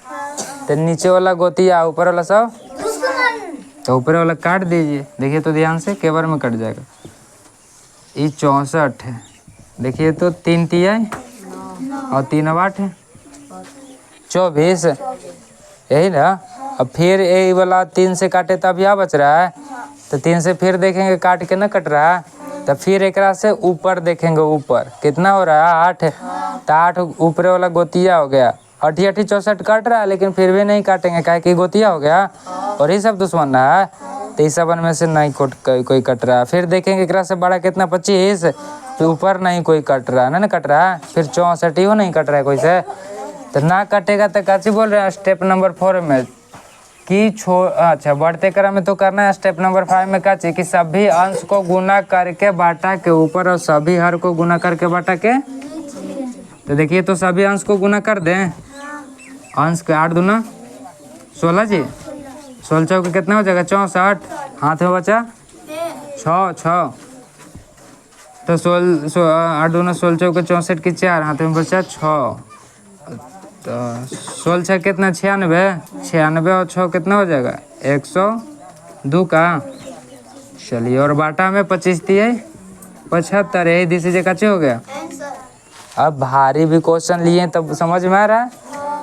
तो नीचे वाला गोतिया ऊपर वाला सब, तो ऊपर वाला काट दीजिए। देखिए तो ध्यान से केवर में कट जाएगा। ये 64 है, देखिए तो 3 तिया और 3 8 है 24, यही ना। अब फिर ये वाला 3 से काटे तब यहाँ बच रहा है, तो 3 से फिर देखेंगे काट के ना कट रहा है, तो फिर एक से ऊपर देखेंगे, ऊपर कितना हो रहा है 8 है, तो 8 ऊपर वाला गोतिया हो गया। 8 8 64 कट रहा है, लेकिन फिर भी नहीं काटेंगे काहे कि गोतिया हो गया और ये सब दुश्मन है, तो इस सबन में से नहीं कोई कट रहा है। फिर देखेंगे एक से बड़ा कितना 25, तो ऊपर नहीं कोई कट रहा है ना कट रहा है, फिर 64 ही नहीं कट रहा है कोई से, तो ना कटेगा। तो काची बोल रहे हैं स्टेप नंबर 4 में कि अच्छा बढ़ते क्रम में तो करना है। स्टेप नंबर 5 में क्या चाहिए कि सभी अंश को गुना करके बांटा के ऊपर और सभी हर को गुना करके बांटा के, तो देखिए तो सभी अंश को गुना कर दें। अंश के 8 दूना 16 जी, 16 चौके कितना हो जाएगा 64, हाथ में बचा 6, तो 8 दूना 16 चौके 64 की 4, हाथ में बचा 6, तो 16 6 कितना 96 और 6 कितना हो जाएगा 102 का। चलिए और बाटा में 25 दिए 75, यही दिस कच्चे हो गया। अब भारी भी क्वेश्चन लिए तब समझ में आ रहा है।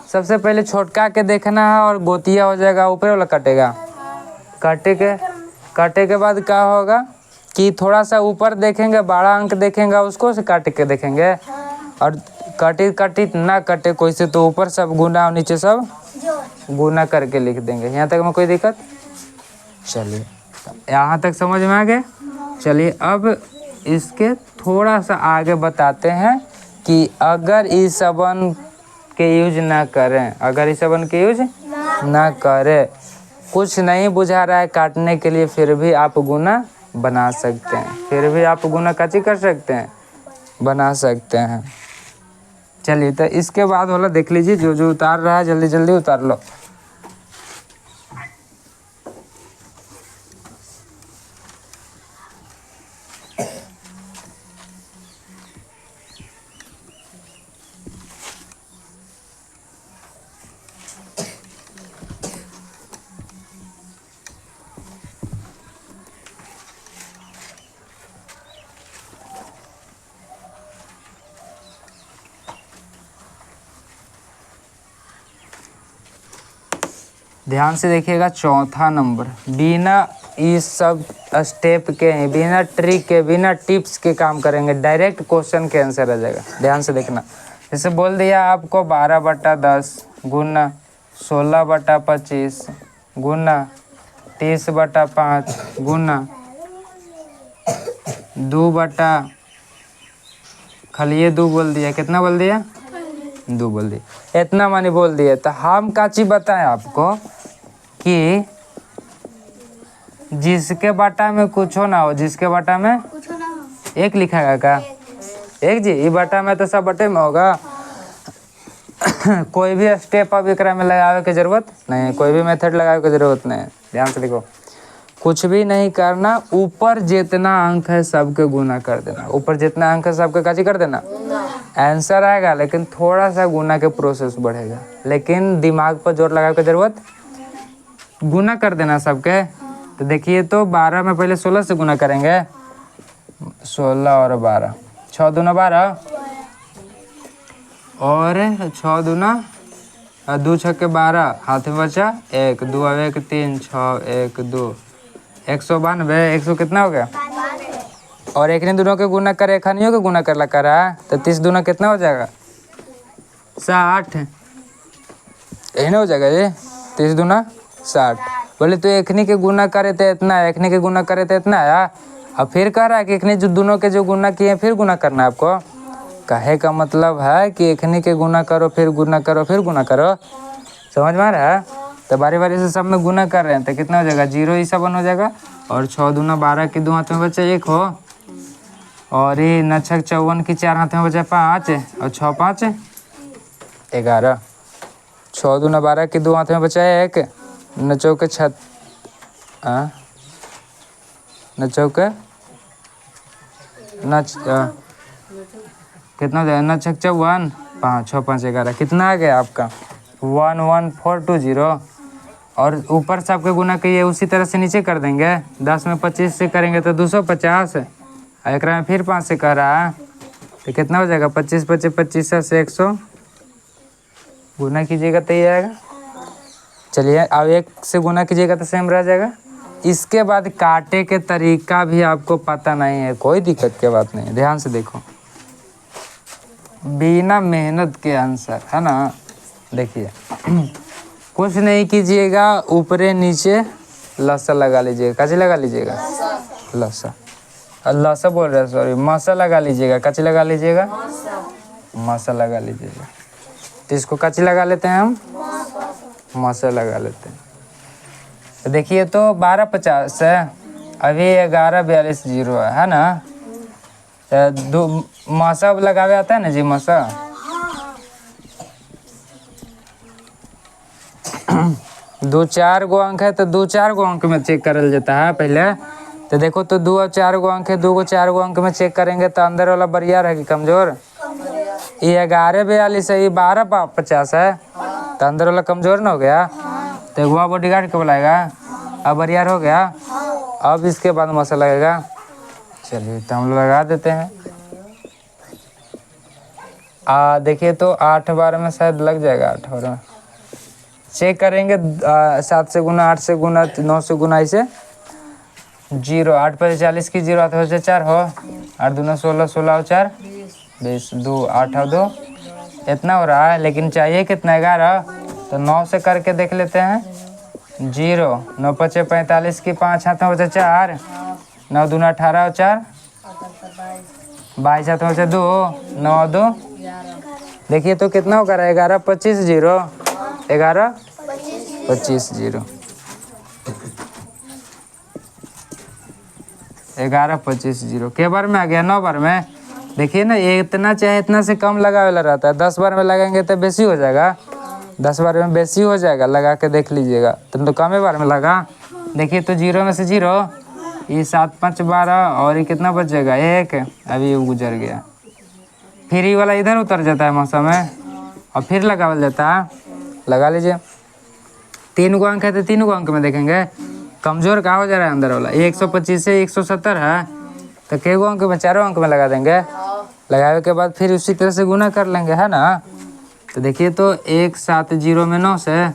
सबसे पहले छोटका के देखना है और गोतिया हो जाएगा, ऊपर वाला कटेगा। काटे के बाद क्या होगा कि थोड़ा सा ऊपर देखेंगे, बड़ा अंक देखेंगे, उसको से काट के देखेंगे, और कटी ना कटे कोई से, तो ऊपर सब गुना और नीचे सब गुना करके लिख देंगे। यहाँ तक में कोई दिक्कत? चलिए यहाँ तक समझ में आ गए। चलिए अब इसके थोड़ा सा आगे बताते हैं कि अगर इस सबन के यूज ना करें, अगर इस सबन के यूज ना करें, कुछ नहीं बुझा रहा है काटने के लिए, फिर भी आप गुना बना सकते हैं, फिर भी आप गुना काची कर सकते हैं, बना सकते हैं। चलिए तो इसके बाद वाला देख लीजिए, जो जो उतार रहा है जल्दी जल्दी उतार लो। ध्यान से देखिएगा, चौथा नंबर, बिना इस सब स्टेप के, बिना ट्रिक के, बिना टिप्स के काम करेंगे, डायरेक्ट क्वेश्चन के आंसर आ जाएगा। ध्यान से देखना, जैसे बोल दिया आपको 12/10 गुना 16/25 गुना 30/5 गुना 2 खाली ये 2 बोल दिया, कितना बोल दिया 2 बोल दिया, इतना मानी बोल दिया। तो हम का चीज बताएं आपको कि जिसके बाटा में कुछ हो ना हो, जिसके बाटा में कुछ ना हो, एक लिखेगा का एक जी, ये बाटा में तो सब बटे में होगा। कोई भी स्टेप अब एक में लगावे की जरूरत नहीं, कोई भी मेथड लगावे की जरूरत नहीं। ध्यान से देखो, कुछ भी नहीं करना, ऊपर जितना अंक है सबके गुना कर देना, ऊपर जितना अंक है सबके काची कर देना, आंसर आएगा, लेकिन थोड़ा सा गुना के प्रोसेस बढ़ेगा, लेकिन दिमाग पर जोर लगावे की जरूरत, गुना कर देना सबके। तो देखिए तो 12 में पहले 16 से गुना करेंगे, 16 और 12, 6 दूना 12 और 6 दूना 2 छक्के 12, हाथ में बचा 1, 2 और 1 3, 6 1 2, 192, 100 कितना हो गया, और एक ने दोनों के गुना करे, एक खनियों के गुना करला करा, तो 30 दूना कितना हो जाएगा 60, यही ना हो जाएगा ये 30 दूना 60। बोले तो एकनी के गुना करे थे इतना, एकनी के गुना करे थे इतना आया, अब फिर कह रहा है कि एकनी जो दोनों के जो गुना किए फिर गुना करना है आपको। कहे का मतलब है कि एकनी के गुना करो, फिर गुना करो, फिर गुना करो, समझ में आ रहा है। तो बारी बारी से सब में गुना कर रहे हैं, तो कितना हो जाएगा 0 ही सब हो जाएगा, और 6 दूना 12 की 2 हाथ में बचा 1 हो, और ये 9 6 54 की 4 हाथ में बचा 5, और 6 5 11, 6 दूना 12 की 2 हाथ में बचा 1, 9 चौके 6 9 चौके कितना हो जाएगा, 9 6 54 5 6 5 11, कितना आ गया आपका 11420 और ऊपर से आपके गुना किए उसी तरह से नीचे कर देंगे। 10 में 25 से करेंगे तो 250 और एक में फिर 5 से कर रहा है तो कितना हो जाएगा 25 25 25 से 100 गुना कीजिएगा तो ये आएगा। चलिए अब 1 से गुना कीजिएगा तो सेम रह जाएगा। इसके बाद काटे के तरीका भी आपको पता नहीं है, कोई दिक्कत की बात नहीं है, ध्यान से देखो। बिना मेहनत के आंसर है ना। देखिए कुछ नहीं कीजिएगा, ऊपरे नीचे लसा लगा लीजिएगा। कच्ची लगा लीजिएगा लसा, लसा बोल रहे सॉरी, मसा लगा लीजिएगा। कच्ची लगा लीजिएगा मसा लगा लीजिएगा। तो इसको कच्ची लगा लेते हैं हम, मसा लगा लेते हैं। तो देखिए तो 1250 है, अभी 1142 है ना। तो दो मसा लगावे आता है ना जी, मसा 2-4 गो अंक है तो 2-4 गो अंक में चेक करल जाता है पहले। तो देखो तो 2 और 4 गो अंक है, 2 को 4 गो अंक में चेक करेंगे तो अंदर वाला बरियार है कि कमजोर। ये 1142 है, ये 1250 है तो अंदर वाला कमजोर ना हो गया। तो वह बॉडीगार्ड को बुलाएगा, अब बरियार हो गया। अब इसके बाद मसा लगेगा। चलिए तो हम लोग लगा देते हैं। देखिए तो 8 बार में शायद लग जाएगा। 8 बार में चेक करेंगे। 7 से गुना, 8 से गुना, 9 से गुना, ऐसे 0 8 पर 40 की 0 8 से 4 हो, 8 दूना 16, 16 और 4 20, 2 8 और 2 इतना हो रहा है। लेकिन चाहिए कितना 11, तो 9 से करके देख लेते हैं। 0 9 5 45 की 5 हाथ में बचा 4, 9 दूना 18 और 4 22 हाथ में बचा 2, 9 2 देखिए तो कितना होगा 11 25 0, 11 25 0, 11 25 0 के बार में आ गया। 9 बार में देखिए ना, ये इतना चाहे इतना से कम लगा वाला रहता है। 10 बार में लगाएंगे तो बेसी हो जाएगा, 10 बार में बेसी हो जाएगा। लगा के देख लीजिएगा। तो कम बार में लगा। देखिए तो 0 में से 0, ये 7 5 12 और ये कितना बच जाएगा 1, अभी ये गुजर गया। फिर ये वाला इधर उतर जाता है मौसम में और फिर लगावल जाता है। लगा लीजिए। 3 गो अंक है तो 3 गो अंक में देखेंगे कमजोर कहाँ हो जा रहा है अंदर वाला। 125 से 170 है तो कई गो अंक में, 4 अंक में लगा देंगे। लगाने के बाद फिर उसी तरह से गुना कर लेंगे, है ना। तो देखिए तो 170 में 9 से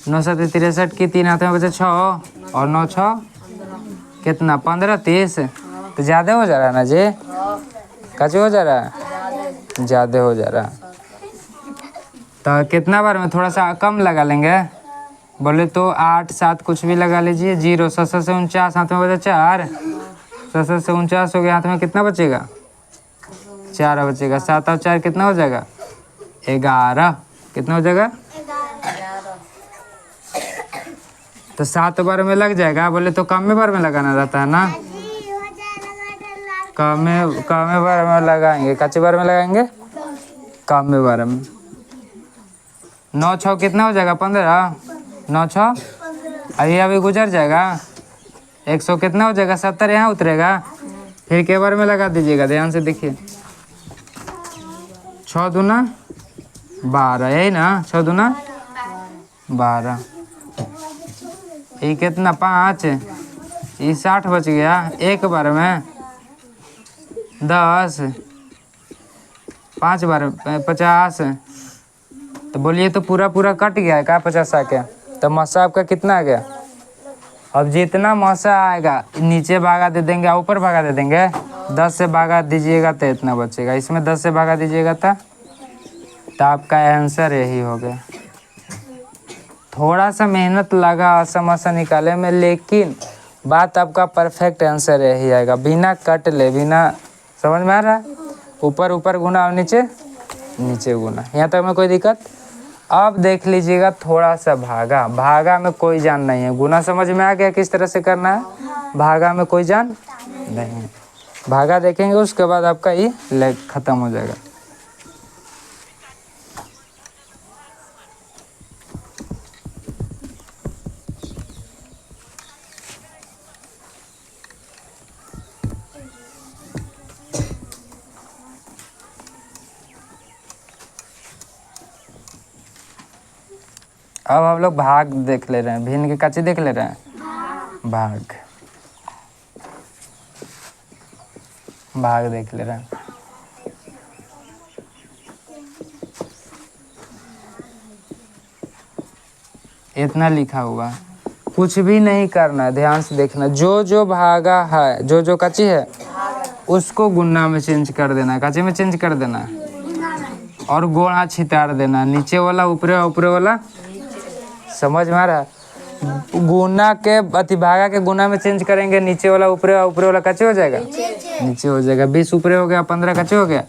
9 7 63 की 3 हाथ में बचे 6 और 9 6 कितना 15 30, तो ज़्यादा हो जा रहा है ना जी। कैसे हो जा रहा है, ज़्यादा हो जा रहा है। तो कितना बार में थोड़ा सा कम लगा लेंगे, बोले तो 8 7 कुछ भी लगा लीजिए। 0 7 से 49 हाथ में बचा 4, 7 से 49 हो गया। हाथ में कितना बचेगा 4 बचेगा। 7 और 4 कितना हो जाएगा 11, कितना हो जाएगा 11। तो 7 बार में लग जाएगा। बोले तो कम में बार में लगाना रहता है ना, कम बार में लगाएंगे। कच्चे बार में लगाएंगे, कम में बार में। 9 6 कितना हो जाएगा 15, 9 6 अभी गुजर जाएगा। 100 कितना हो जाएगा 70, यहाँ उतरेगा। फिर के बार में लगा दीजिएगा, ध्यान से देखिए। 6 दूना 12, यही ना 6 दूना 12, ये कितना 5, ये 60 बच गया। एक बार में 10, 5 बार 50, तो बोलिए तो पूरा कट गया है का 50 आके। तो मसा आपका कितना आ गया। अब जितना मसा आएगा नीचे भागा दे देंगे, ऊपर भागा दे देंगे। 10 से भागा दीजिएगा तो इतना बचेगा। इसमें 10 से भागा दीजिएगा तो आपका आंसर यही हो गया। थोड़ा सा मेहनत लगा समस्या निकाले में, लेकिन बात आपका परफेक्ट आंसर यही आएगा। बिना कट ले, बिना, समझ में आ रहा है। ऊपर गुना और नीचे गुना, यहाँ तक में कोई दिक्कत। अब देख लीजिएगा थोड़ा सा भागा में कोई जान नहीं है। गुना समझ में आ गया किस तरह से करना है, भागा में कोई जान नहीं। भागा देखेंगे उसके बाद आपका ये लेग खत्म हो जाएगा। अब हम लोग भाग देख ले रहे हैं, भिन्न की काची देख ले रहे हैं, भाग भाग देख ले रहे हैं। इतना लिखा हुआ, कुछ भी नहीं करना, ध्यान से देखना। जो जो भागा है, जो जो कच्ची है उसको गुन्ना में चेंज कर देना, कच्चे में चेंज कर देना और गोड़ा छितार देना, नीचे वाला ऊपरे वाला, समझ में आ रहा है। गुना के अतिभागा के गुना में चेंज करेंगे, नीचे वाला ऊपरे वाला कच्चे हो जाएगा, नीचे हो जाएगा। 20 ऊपरे हो गया, 15 कच्चे हो गया।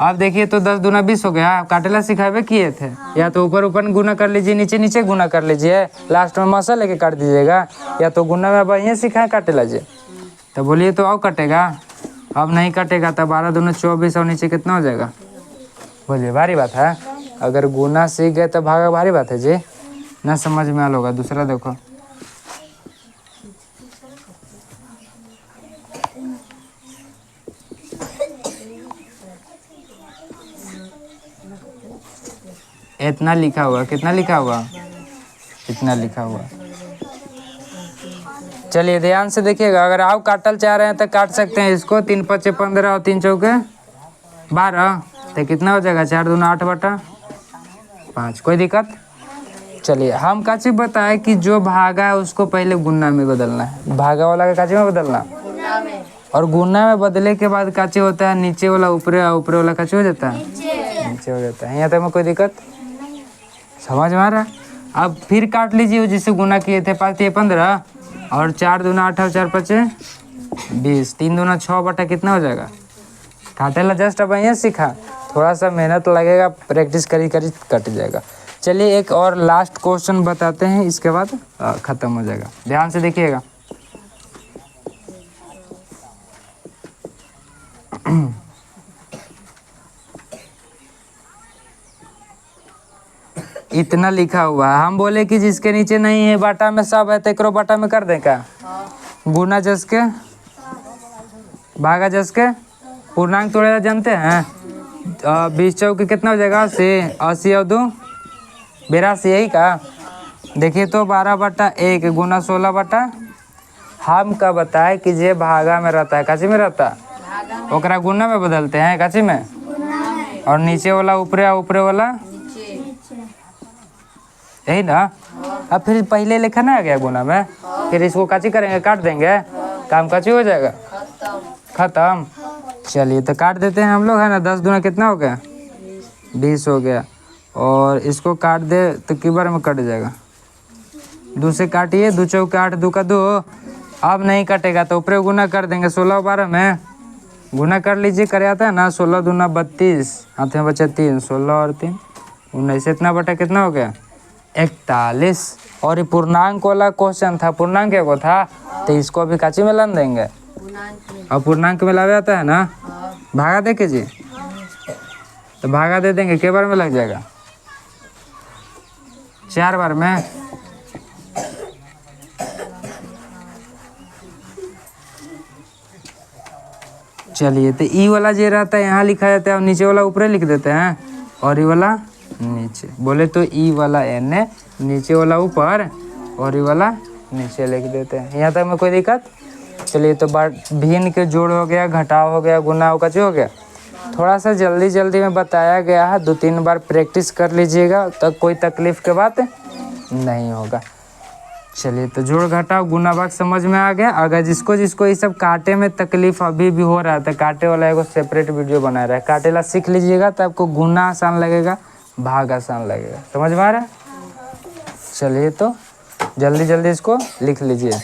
अब देखिए तो 10 दूना 20 हो गया। काटेला सिखावे किए थे, या तो ऊपर ऊपर गुना कर लीजिए, नीचे नीचे गुना कर लीजिए, लास्ट में मसा लेके काट दीजिएगा, या तो गुना में अब यहीं सिखाए काटेला जी। तो बोलिए तो अब कटेगा, अब नहीं कटेगा। तो 12 दूना 24 और नीचे कितना हो जाएगा, बोलिए। भारी बात है, अगर गुना सीख गए तो भागा भारी बात है जी, ना समझ में आल होगा। दूसरा देखो, इतना लिखा हुआ, कितना लिखा हुआ, इतना लिखा हुआ। चलिए ध्यान से देखिएगा, अगर आप काटल चाह रहे हैं तो काट सकते हैं इसको। 3 5 15 और 3 चौके 12, तो कितना हो जाएगा, 4 दूना 8 बटा 5। कोई दिक्कत। चलिए हम का चीज बताए कि जो भागा है उसको पहले गुन्ना में बदलना है, भागा वाला का काची में बदलना, और गुन्ना में बदले के बाद काची होता है, नीचे वाला ऊपरे वाला काची हो जाता है, नीचे हो जाता है। यहाँ तक में कोई दिक्कत, समझ में आ रहा है। अब फिर काट लीजिए जिससे गुना किए थे, 5 3 15 और 4 दूना 8 और 4 5 20, 3 दूना 6 बटा कितना हो जाएगा। काटेला जस्ट अब यहाँ सीखा, थोड़ा सा मेहनत लगेगा, प्रैक्टिस करी कट जाएगा। चलिए एक और लास्ट क्वेश्चन बताते हैं, इसके बाद ख़त्म हो जाएगा। ध्यान से देखिएगा। इतना लिखा हुआ है, हम बोले कि जिसके नीचे नहीं है बाटा में सब है, तो एकरो बाटा में कर दें क्या, गुना जस के भागा जस के पूर्णांक तोड़े जानते हैं। 20 चौके कितना हो जाएगा, 80 और 2 82, यही का। देखिए तो 12 बटा 1 गुना 16 बटा, हम का बताए कि जे भागा में रहता है, काची में रहता है, ओकरा गुना में बदलते हैं, काची में, और नीचे वाला ऊपरे वाला, यही ना। अब फिर पहले लिखा ना आ गया गुना में, फिर इसको काची करेंगे, काट देंगे, काम काची हो जाएगा, खत्म। चलिए तो काट देते हैं हम लोग, है ना। 10 दूना कितना हो गया, 20 हो गया, और इसको काट दे तो की बार में कट जाएगा, 2 से काटिए, 2 चौके 8 2 का 2। अब नहीं कटेगा तो ऊपर गुना कर देंगे, 16 12 में गुना कर लीजिए, कर आता है ना। 16 दूना 32, हाथ में बचा 3, 16 और 3 19, इतना बटा कितना हो गया, 41। और ये पूर्णांक वाला क्वेश्चन था, पूर्णांक को था, तो इसको अभी काची में लान देंगे, और पूर्णांक में लावे आता है ना, भागा दे के जी, तो भागा दे देंगे, के बार में लग जाएगा, 4 बार में। चलिए तो ई वाला जो रहता है यहाँ लिखा जाता है, और नीचे वाला ऊपर लिख देते हैं, और ई वाला नीचे। बोले तो ई वाला एन, नीचे वाला ऊपर, और ई वाला नीचे लिख देते हैं। यहाँ तक में कोई दिक्कत। चलिए तो भिन्न के जोड़ हो गया, घटाव हो गया, गुना हो हो गया। थोड़ा सा जल्दी में बताया गया है, 2-3 बार प्रैक्टिस कर लीजिएगा, तो कोई तकलीफ के बात नहीं होगा। चलिए तो जोड़ घटाव गुना भाग समझ में आ गया। अगर जिसको ये सब काटे में तकलीफ अभी भी हो रहा है, तो काटे वाला एगो सेपरेट वीडियो बना रहा है, काटेला सीख लीजिएगा, तो आपको गुना आसान लगेगा, भाग आसान लगेगा। समझ में आ रहा है। चलिए तो जल्दी इसको लिख लीजिए।